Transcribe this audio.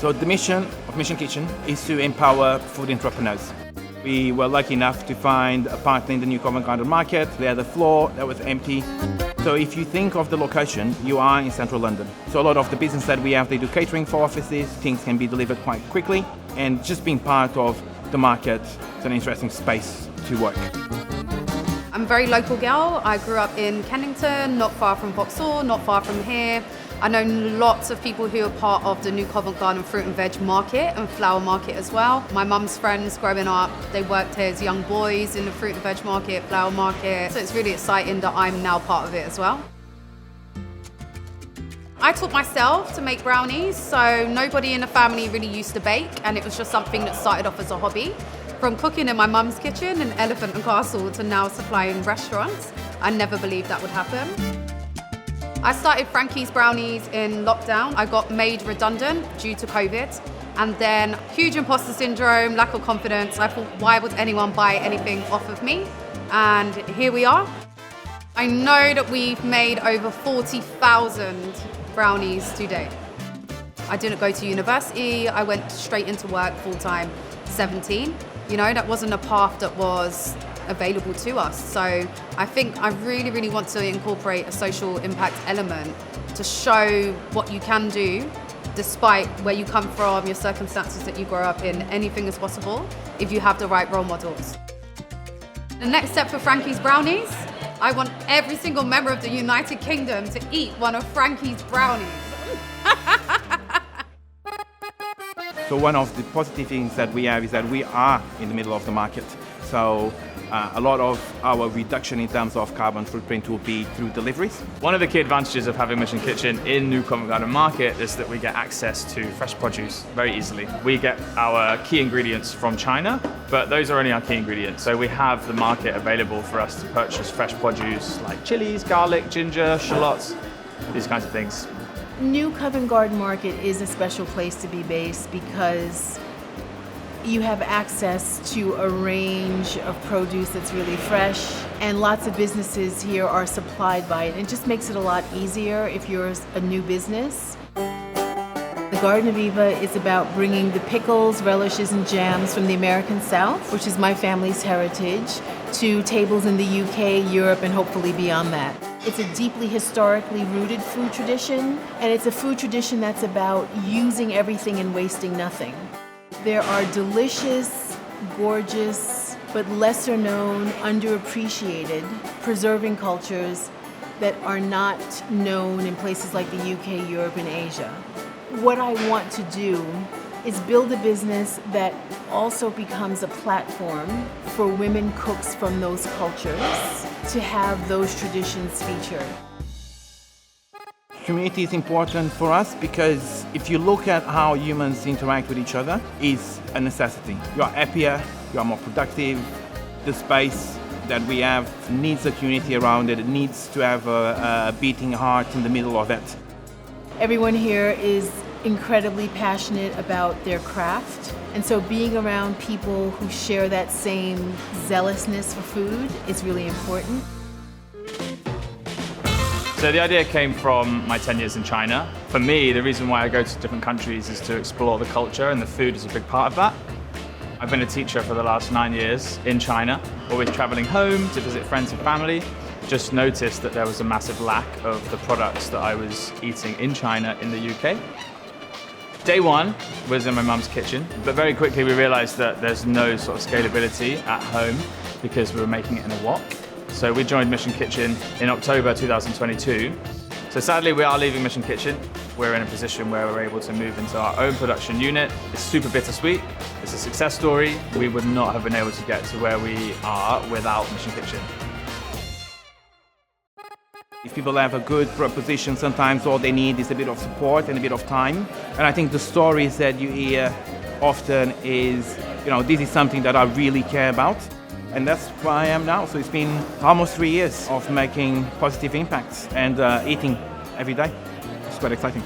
So the mission of Mission Kitchen is to empower food entrepreneurs. We were lucky enough to find a partner in the new Covent Garden Market. They had a floor that was empty. So if you think of the location, you are in central London. So a lot of the business that we have, they do catering for offices. Things can be delivered quite quickly. And just being part of the market, it's an interesting space to work. I'm a very local girl. I grew up in Kennington, not far from Vauxhall, not far from here. I know lots of people who are part of the new Covent Garden fruit and veg market and flower market as well. My mum's friends growing up, they worked here as young boys in the fruit and veg market, flower market. So it's really exciting that I'm now part of it as well. I taught myself to make brownies, so nobody in the family really used to bake, and it was just something that started off as a hobby. From cooking in my mum's kitchen in Elephant and Castle to now supplying restaurants, I never believed that would happen. I started Frankie's Brownies in lockdown. I got made redundant due to COVID, and then huge imposter syndrome, lack of confidence. I thought, why would anyone buy anything off of me? And here we are. I know that we've made over 40,000 brownies to date. I didn't go to university. I went straight into work full-time, 17. You know, that wasn't a path that was available to us. So I think I really, really want to incorporate a social impact element to show what you can do despite where you come from, your circumstances that you grow up in. Anything is possible if you have the right role models. The next step for Frankie's Brownies, I want every single member of the United Kingdom to eat one of Frankie's Brownies. So one of the positive things that we have is that we are in the middle of the market. So a lot of our reduction in terms of carbon footprint will be through deliveries. One of the key advantages of having Mission Kitchen in New Covent Garden Market is that we get access to fresh produce very easily. We get our key ingredients from China, but those are only our key ingredients. So we have the market available for us to purchase fresh produce like chilies, garlic, ginger, shallots, these kinds of things. New Covent Garden Market is a special place to be based because you have access to a range of produce that's really fresh, and lots of businesses here are supplied by it. It just makes it a lot easier if you're a new business. The Garden of Eva is about bringing the pickles, relishes, and jams from the American South, which is my family's heritage, to tables in the UK, Europe, and hopefully beyond that. It's a deeply historically rooted food tradition, and it's a food tradition that's about using everything and wasting nothing. There are delicious, gorgeous, but lesser known, underappreciated, preserving cultures that are not known in places like the UK, Europe, and Asia. What I want to do is build a business that also becomes a platform for women cooks from those cultures to have those traditions featured. Community is important for us because if you look at how humans interact with each other, it's a necessity. You are happier, you are more productive. The space that we have needs a community around it. It needs to have a beating heart in the middle of it. Everyone here is incredibly passionate about their craft, and so being around people who share that same zealousness for food is really important. So the idea came from my 10 years in China. For me, the reason why I go to different countries is to explore the culture, and the food is a big part of that. I've been a teacher for the last 9 years in China, always traveling home to visit friends and family. Just noticed that there was a massive lack of the products that I was eating in China in the UK. Day one was in my mum's kitchen, but very quickly we realized that there's no sort of scalability at home because we were making it in a wok. So we joined Mission Kitchen in October 2022. So sadly we are leaving Mission Kitchen. We're in a position where we're able to move into our own production unit. It's super bittersweet. It's a success story. We would not have been able to get to where we are without Mission Kitchen. If people have a good proposition, sometimes all they need is a bit of support and a bit of time. And I think the stories that you hear often is, this is something that I really care about. And that's where I am now. So it's been almost 3 years of making positive impacts and eating every day. It's quite exciting.